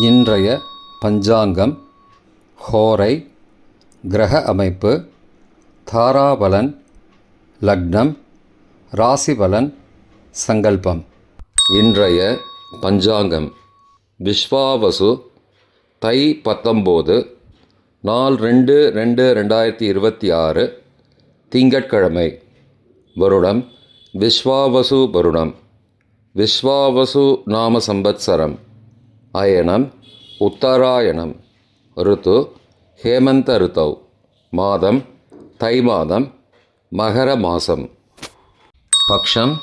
இன்றைய பஞ்சாங்கம், ஹோரை, கிரக அமைப்பு, தாராபலன், லக்னம், ராசிபலன், சங்கல்பம். இன்றைய பஞ்சாங்கம் விஸ்வாவசு தை 19 நாள் 2/2/2026 திங்கட்கிழமை. வருடம் விஸ்வாவசு வருடம். விஸ்வாவசு நாம சம்பத்சரம். அயனம் உத்தராயணம். ருத்து ஹேமந்த ருத்தௌ. மாதம் தை மாதம், மகர மாதம். பக்ஷம்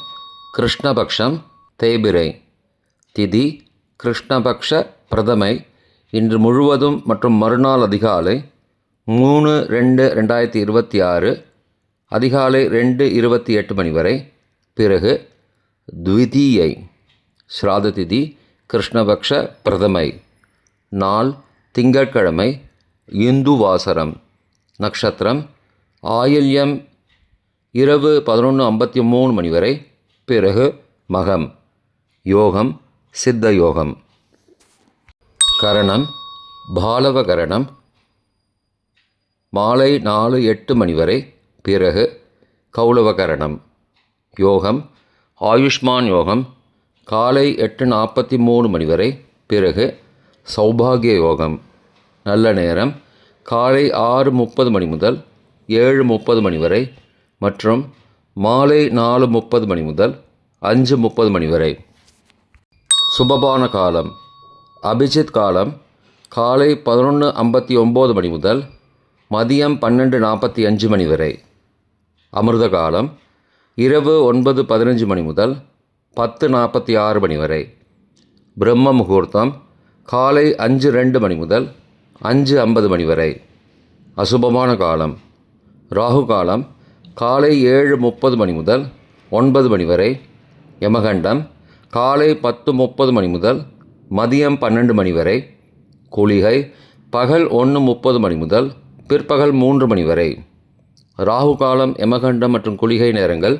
கிருஷ்ணபக்ஷம், தேய்பிரை. திதி கிருஷ்ணபக்ஷ பிரதமை. இன்று முழுவதும் மற்றும் மறுநாள் அதிகாலை 3/2/2026 அதிகாலை 2:28 மணி வரை. பிறகு த்விதீயை. ஸ்ராத திதி கிருஷ்ணபக்ஷ பிரதமை. நாள் திங்கட்கிழமை. இந்து வாசரம். நக்ஷத்திரம் ஆயில்யம். இரவு 11:53 மணி வரை. பிறகு மகம். யோகம் சித்த யோகம். கரணம் பாலவ கரணம். மாலை 4:08 மணி வரை. பிறகு கௌளவ கரணம். யோகம் ஆயுஷ்மான் யோகம். காலை 8:43 மணி வரை. பிறகு சௌபாகிய யோகம். நல்ல நேரம் காலை 6:30 மணி முதல் 7:30 மணி வரை மற்றும் மாலை 4:30 மணி முதல் 5:30 மணி வரை. சுபபான காலம் அபிஜித் காலம் காலை 11:59 மணி முதல் மதியம் 12:45 மணி வரை. அமிர்த காலம் இரவு 9:15 மணி முதல் 10:46 மணி வரை. பிரம்ம முகூர்த்தம் காலை 5:02 மணி முதல் 5:50 மணி வரை. அசுபமான காலம் ராகு காலம் காலை 7:30 மணி முதல் 9 மணி வரை. யமகண்டம் காலை 10:30 மணி முதல் மதியம் 12 மணி வரை. குளிகை பகல் 1:30 மணி முதல் பிற்பகல் 3 மணி வரை. ராகு காலம், யமகண்டம் மற்றும் குளிகை நேரங்கள்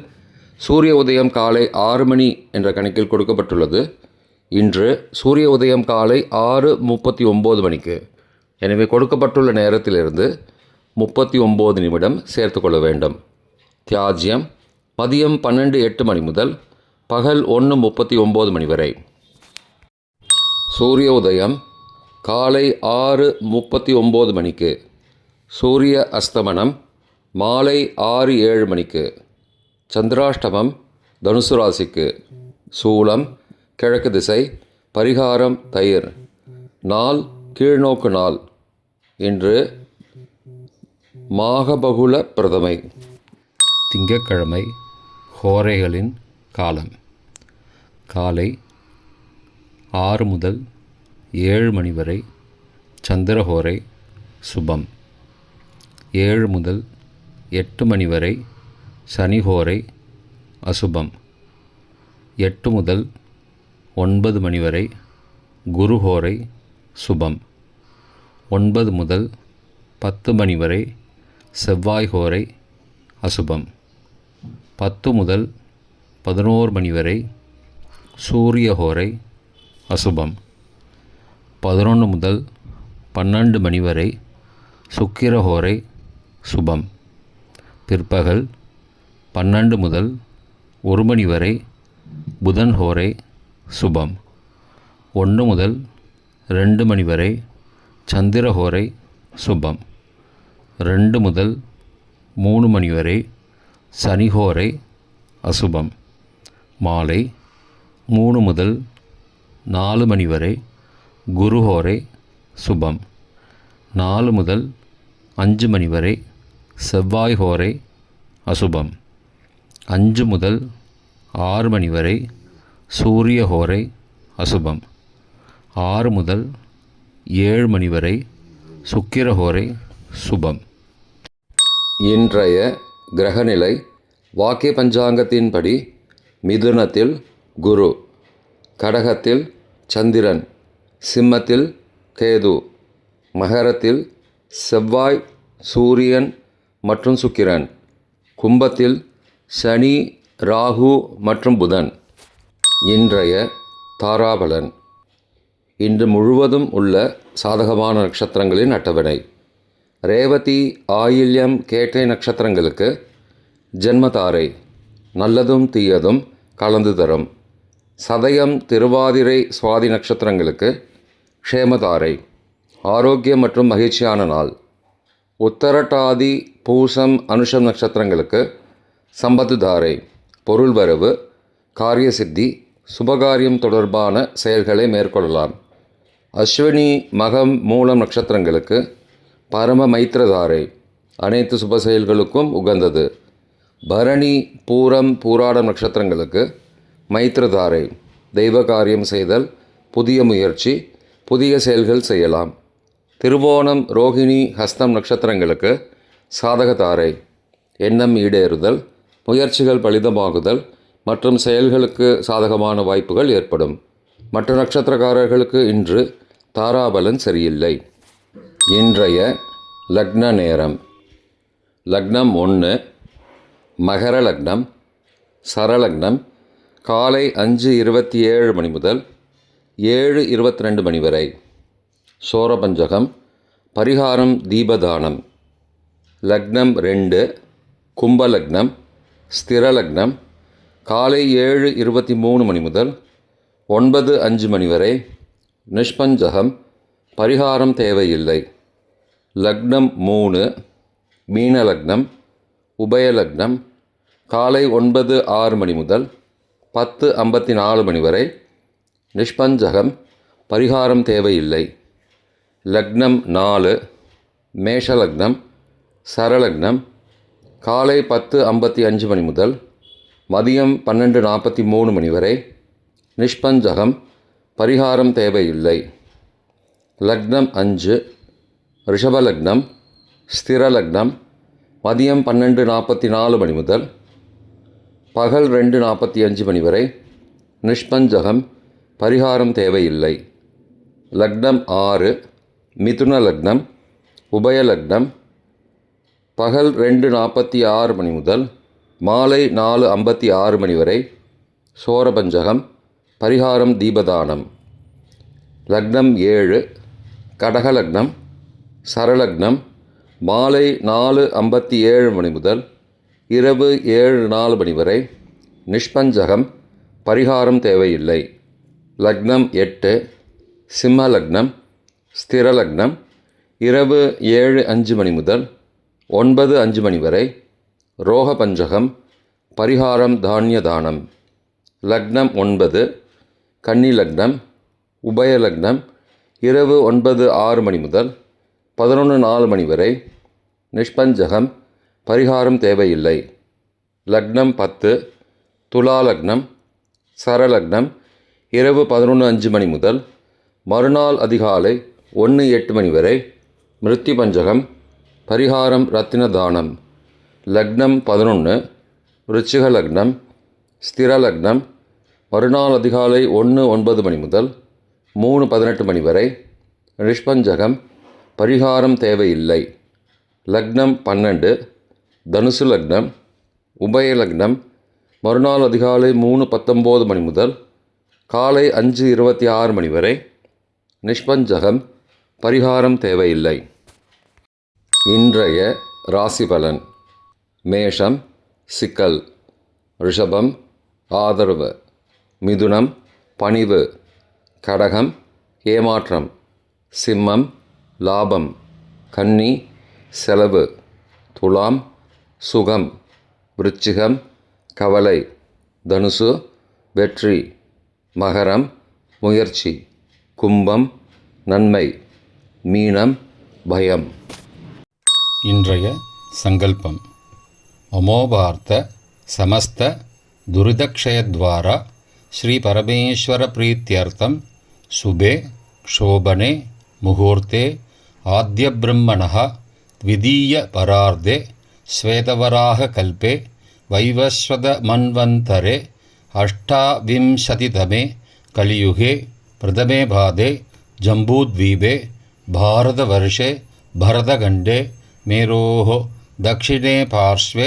சூரிய உதயம் காலை 6 மணி என்ற கணக்கில் கொடுக்கப்பட்டுள்ளது. இன்று சூரிய உதயம் காலை 6:39 மணிக்கு. எனவே கொடுக்கப்பட்டுள்ள நேரத்திலிருந்து 39 நிமிடம் சேர்த்து கொள்ள வேண்டும். தியாஜ்யம் மதியம் 12:08 மணி முதல் பகல் 1:39 மணி வரை. சூரிய உதயம் காலை 6:39 மணிக்கு. சூரிய அஸ்தமனம் மாலை 6:07 மணிக்கு. சந்திராஷ்டமம் தனுசு ராசிக்கு. சூலம் கிழக்கு திசை. பரிகாரம் தயிர். நாள் கீழ்நோக்கு நாள். இன்று மாகபகுல பிரதமை. திங்கட்கிழமை. ஹோரைகளின் காலம் காலை 6 முதல் 7 மணி வரை சந்திரஹோரை சுபம். 7 முதல் 8 மணி வரை சனிஹோரை அசுபம். 8 முதல் 9 மணி வரை குருஹோரை சுபம். 9 முதல் 10 மணி வரை செவ்வாய்ஹோரை அசுபம். 10 முதல் 11 மணி வரை சூரியஹோரை அசுபம். 11 முதல் 12 மணி வரை சுக்கிரஹோரை சுபம். பிற்பகல் 12 முதல் 1 மணி வரை புதன் ஹோரை சுபம். 1 முதல் 2 மணி வரை சந்திரஹோரை சுபம். 2 முதல் 3 மணி வரை சனிஹோரை அசுபம். மாலை 3 முதல் 4 மணி வரை குருஹோரை சுபம். 4 முதல் 5 மணி வரை செவ்வாய்ஹோரை அசுபம். 5 முதல் 6 மணி வரை சூரியஹோரை அசுபம். 6 முதல் 7 மணி வரை சுக்கிரஹோரை சுபம். இன்றைய கிரகநிலை வாக்கிய பஞ்சாங்கத்தின்படி மிதுனத்தில் குரு, கடகத்தில் சந்திரன், சிம்மத்தில் கேது, மகரத்தில் செவ்வாய், சூரியன் மற்றும் சுக்கிரன், கும்பத்தில் சனி, ராகு மற்றும் புதன். இன்றைய தாராபலன். இன்று முழுவதும் உள்ள சாதகமான நட்சத்திரங்களின் அட்டவணை. ரேவதி, ஆயில்யம், கேட்டை நட்சத்திரங்களுக்கு ஜென்மதாரை நல்லதும் தீயதும் கலந்து தரும். சதயம், திருவாதிரை, சுவாதி நட்சத்திரங்களுக்கு க்ஷேமதாரை ஆரோக்கியம் மற்றும் மகிழ்ச்சியான நாள். உத்தரட்டாதி, பூசம், அனுஷம் நட்சத்திரங்களுக்கு சம்பத்து தாரை பொருள் வரவு, காரிய சித்தி, சுபகாரியம் தொடர்பான செயல்களை மேற்கொள்ளலாம். அஸ்வினி, மகம், மூலம் நட்சத்திரங்களுக்கு பரம மைத்திரதாரை அனைத்து சுப செயல்களுக்கும் உகந்தது. பரணி, பூரம், பூராடம் நட்சத்திரங்களுக்கு மைத்திரதாரை தெய்வ காரியம் செய்தல், புதிய முயற்சி, புதிய செயல்கள் செய்யலாம். திருவோணம், ரோகிணி, ஹஸ்தம் நட்சத்திரங்களுக்கு சாதகதாரை எண்ணம் ஈடேறுதல், முயற்சிகள் பலிதமாகுதல் மற்றும் செயல்களுக்கு சாதகமான வாய்ப்புகள் ஏற்படும். மற்ற நட்சத்திரக்காரர்களுக்கு இன்று தாராபலன் சரியில்லை. இன்றைய லக்ன நேரம். லக்னம் 1 மகர லக்னம். சரலக்னம் காலை 5:27 மணி முதல் 7:22 மணி வரை. சோரபஞ்சகம். பரிகாரம் தீபதானம். லக்னம் 2 கும்பலக்னம். ஸ்திரலக்னம் காலை 7:23 மணி முதல் 9:05 மணி வரை. நிஷ்பஞ்சகம். பரிகாரம் தேவையில்லை. லக்னம் 3 மீனலக்னம். உபயலக்னம் காலை 9:06 மணி முதல் 10:54 மணி வரை. நிஷ்பஞ்சகம். பரிகாரம் தேவையில்லை. லக்னம் 4 மேஷலக்னம். சரலக்னம் காலை 10:55 மணி முதல் மதியம் 12:43 மணி வரை. நிஷ்பஞ்சகம். பரிகாரம் தேவையில்லை. லக்னம் 5 ரிஷபலக்னம். ஸ்திரலக்னம் மதியம் 12:44 மணி முதல் பகல் 2:45 மணி வரை. நிஷ்பஞ்சகம். பரிகாரம் தேவையில்லை. லக்னம் 6 மிதுன லக்னம். உபயலக்னம் பகல் 2:46 மணி முதல் மாலை 4:56 மணி வரை. சோரபஞ்சகம். பரிகாரம் தீபதானம். லக்னம் 7 கடகலக்னம். சரலக்னம் மாலை 4:57 மணி முதல் இரவு 7:04 மணி வரை. நிஷ்பஞ்சகம். பரிகாரம் தேவையில்லை. லக்னம் 8 சிம்ம லக்னம். ஸ்திரலக்னம் இரவு 7:05 மணி முதல் 9:05 மணி வரை. ரோகபஞ்சகம். பரிகாரம் தானிய தானம். லக்னம் 9 கன்னி லக்னம். உபயலக்னம் இரவு 9:06 மணி முதல் 11:04 மணி வரை. நிஷ்பஞ்சகம். பரிகாரம் தேவையில்லை. லக்னம் 10 துலா லக்னம். சரலக்னம் இரவு 11:05 மணி முதல் மறுநாள் அதிகாலை 1:08 மணி வரை. மிருத்யு பஞ்சகம். பரிகாரம் ரத்தின தானம். லக்னம் 11 விருச்சிக லக்னம். ஸ்திர லக்னம் மறுநாள் அதிகாலை 1:09 மணி முதல் 3:18 மணி வரை. நிஷ்பஞ்சகம். பரிகாரம் தேவையில்லை. லக்னம் 12 தனுசு லக்னம். உபயலக்னம் மறுநாள் அதிகாலை 3:19 மணி முதல் காலை 5:26 மணி வரை. நிஷ்பஞ்சகம். பரிகாரம் தேவையில்லை. இன்றைய ராசி பலன். மேஷம் சிக்கல். ரிஷபம் ஆதரவு. மிதுனம் பணிவு. கடகம் ஏமாற்றம். சிம்மம் லாபம். கன்னி செலவு. துலாம் சுகம். விருச்சிகம் கவலை. தனுசு வெற்றி. மகரம் முயற்சி. கும்பம் நன்மை. மீனம் பயம். இன்றைய சங்கல்பம். அமோபார்த்த சமஸ்த துரிதக்ஷயத்வாரா ஸ்ரீ பரமேஸ்வர பிரீத்யர்த்தம் சுபே க்ஷோபனே முகூர்த்தே ஆத்யபிரம்மணः த்விதீய பரார்த்தே ஸ்வேதவராக கல்பே வைவஸ்வத மன்வந்தரே அஷ்டாவிம்சதிதமே கலியுகே பிரதமே பாதே ஜம்பூத்வீபே பாரதவர்ஷே பரதகண்டே மேரோः दक्षिणे पार्श्वे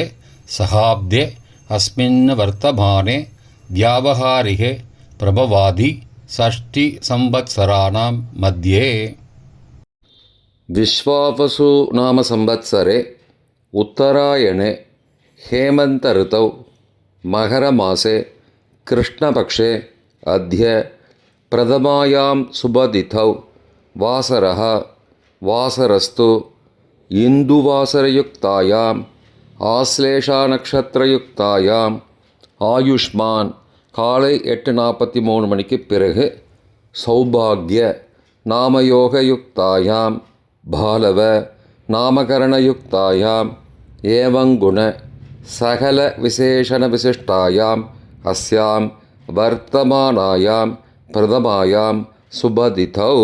सहाब्दे अस्मिन् वर्तमाने व्यावहारिके प्रभवादि षष्टिसंवत्सराणां मध्ये विश्वावसु नाम संवत्सरे उत्तरायणे हेमन्तऋतौ मकरमासे कृष्णपक्षे अद्य प्रथमायां शुभतिथौ वासरः वासरस्तु इन्दुवासरयुक्तायाम् ஆஸ்லேஷாநக்ஷத்திரயுக்தாயாம் ஆயுஷ்மான் காலை 8:43 மணிக்கு பிறகு சௌபாக்ய நாமயோகயுக்தாயாம் பாலவ நாமகரணயுக்தாயாம் ஏவங்குண சகல விசேஷண விசிஷ்டாயாம் அஸ்யாம் வர்த்தமானாயாம் பிரதமாயாம் சுபதிதௌ